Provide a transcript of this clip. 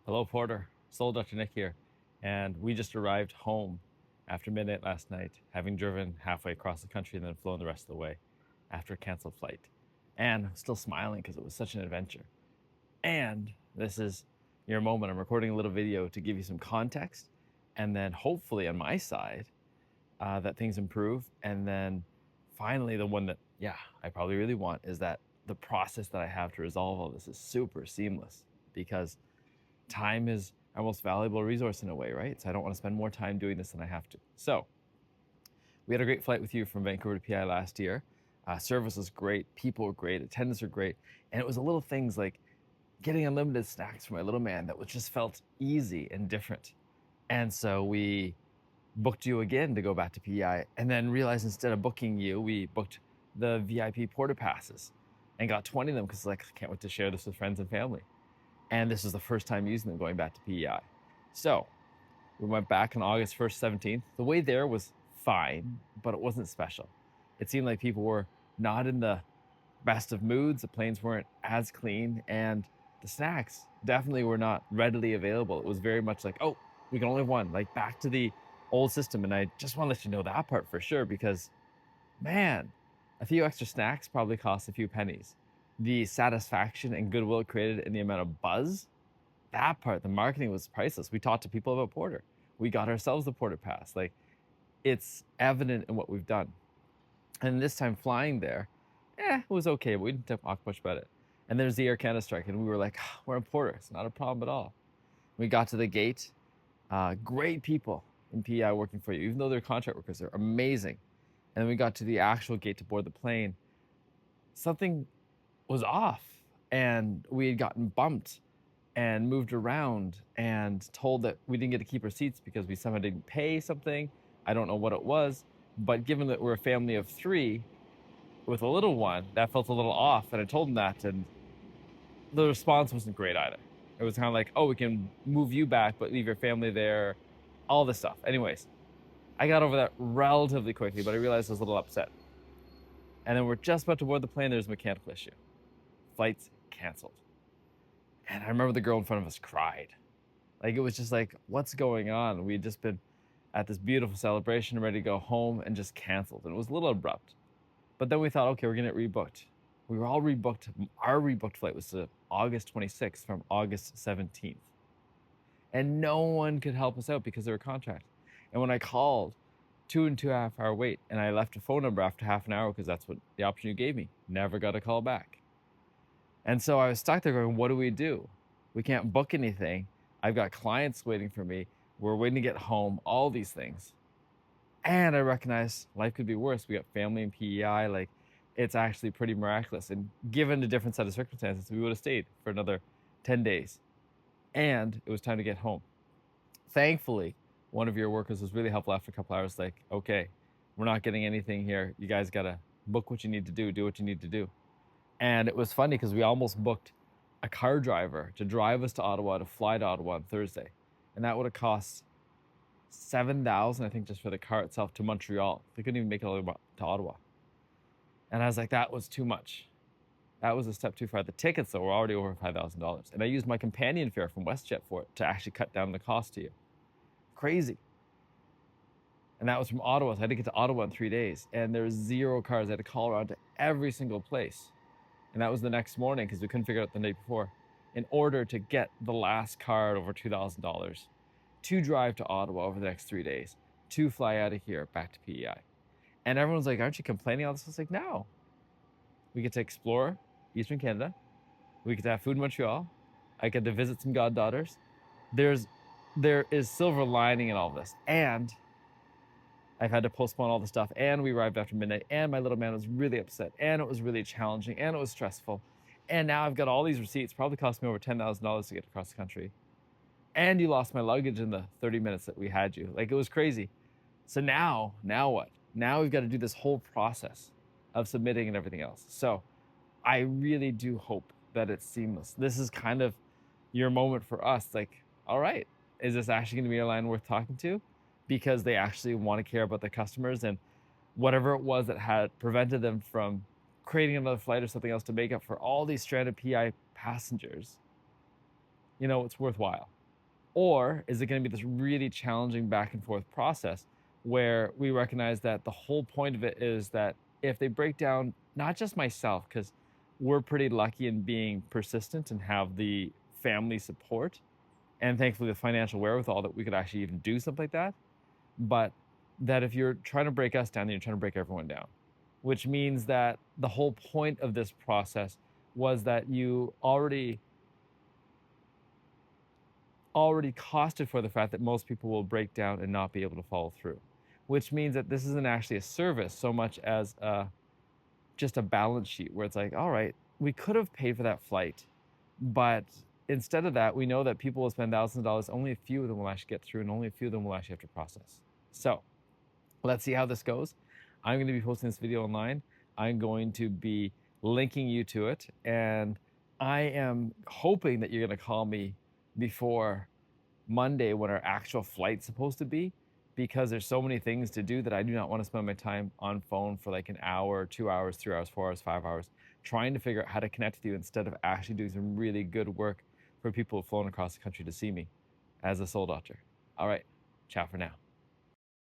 Hello, Porter. Soul Dr. Nick here. And we just arrived home after midnight last night, having driven halfway across the country and then flown the rest of the way after a canceled flight. And I'm still smiling because it was such an adventure. And this is your moment. I'm recording a little video to give you some context. And then hopefully on my side, that things improve. And then finally, the one that, I probably really want is that the process that I have to resolve all this is super seamless because time is our most valuable resource in a way, right? So I don't want to spend more time doing this than I have to. So we had a great flight with you from Vancouver to PI last year. Service was great, people were great, attendance were great, and it was the little things like getting unlimited snacks for my little man that was just felt easy and different. And so we booked you again to go back to PEI and then realized instead of booking you, we booked the VIP porta passes and got 20 of them because like, I can't wait to share this with friends and family. And this was the first time using them going back to PEI. So we went back on August 1st, 17th. The way there was fine, but it wasn't special. It seemed like people were not in the best of moods. The planes weren't as clean, and the snacks definitely were not readily available. It was very much like, oh, we can only have one, like back to the old system. And I just want to let you know that part for sure, because man, a few extra snacks probably cost a few pennies. The satisfaction and goodwill it created and the amount of buzz, that part, the marketing was priceless. We talked to people about Porter. We got ourselves the Porter Pass. Like, it's evident in what we've done. And this time flying there, it was okay, but we didn't talk much about it. And there's the Air Canada strike, and we were like, we're in Porter. It's not a problem at all. We got to the gate. Great people in PEI working for you, even though they're contract workers. They're amazing. And then we got to the actual gate to board the plane. Something was off, and we had gotten bumped and moved around and told that we didn't get to keep our seats because we somehow didn't pay something. I don't know what it was, but given that we're a family of three with a little one, that felt a little off. And I told them that, and the response wasn't great either. It was kind of like, oh, we can move you back, but leave your family there, all this stuff. Anyways, I got over that relatively quickly, but I realized I was a little upset. And then we're just about to board the plane. There's a mechanical issue. Flight's canceled. And I remember the girl in front of us cried. Like, it was just like, what's going on? We had just been at this beautiful celebration, ready to go home, and just canceled. And it was a little abrupt. But then we thought, okay, we're going to get rebooked. We were all rebooked. Our rebooked flight was to August 26th from August 17th. And no one could help us out because they were contract. And when I called, 2.5 hour wait, and I left a phone number after half an hour because that's what the option you gave me. Never got a call back. And so I was stuck there going, what do? We can't book anything. I've got clients waiting for me. We're waiting to get home, all these things. And I recognized life could be worse. We got family in PEI. Like, it's actually pretty miraculous. And given a different set of circumstances, we would have stayed for another 10 days. And it was time to get home. Thankfully, one of your workers was really helpful after a couple hours, like, okay, we're not getting anything here. You guys got to book what you need to do what you need to do. And it was funny because we almost booked a car driver to drive us to Ottawa, to fly to Ottawa on Thursday. And that would have cost $7,000, I think, just for the car itself to Montreal. They couldn't even make it all the way to Ottawa. And I was like, that was too much. That was a step too far. The tickets, though, were already over $5,000. And I used my companion fare from WestJet for it to actually cut down the cost to you. Crazy. And that was from Ottawa. So I had to get to Ottawa in 3 days. And there's zero cars. I had to call around to every single place. And that was the next morning because we couldn't figure it out the night before, in order to get the last car at over $2,000 to drive to Ottawa over the next 3 days, to fly out of here back to PEI. And everyone's like, aren't you complaining all this? I was like, no. We get to explore Eastern Canada. We get to have food in Montreal. I get to visit some goddaughters. There is silver lining in all this. And I've had to postpone all the stuff, and we arrived after midnight, and my little man was really upset, and it was really challenging, and it was stressful. And now I've got all these receipts, probably cost me over $10,000 to get across the country. And you lost my luggage in the 30 minutes that we had you. Like, it was crazy. So now what? Now we've got to do this whole process of submitting and everything else. So I really do hope that it's seamless. This is kind of your moment for us. Like, all right, is this actually going to be an airline worth talking to? Because they actually want to care about the customers, and whatever it was that had prevented them from creating another flight or something else to make up for all these stranded PI passengers, it's worthwhile. Or is it going to be this really challenging back and forth process where we recognize that the whole point of it is that if they break down, not just myself, because we're pretty lucky in being persistent and have the family support and thankfully the financial wherewithal that we could actually even do something like that. But that if you're trying to break us down, then you're trying to break everyone down, which means that the whole point of this process was that you already costed for the fact that most people will break down and not be able to follow through, which means that this isn't actually a service so much as just a balance sheet where it's like, all right, we could have paid for that flight, but instead of that, we know that people will spend thousands of dollars. Only a few of them will actually get through, and only a few of them will actually have to process. So let's see how this goes. I'm going to be posting this video online. I'm going to be linking you to it, and I am hoping that you're going to call me before Monday when our actual flight's supposed to be, because there's so many things to do that I do not want to spend my time on phone for like an hour, 2 hours, 3 hours, 4 hours, 5 hours, trying to figure out how to connect with you instead of actually doing some really good work for people who've flown across the country to see me as a soul doctor. All right, ciao for now.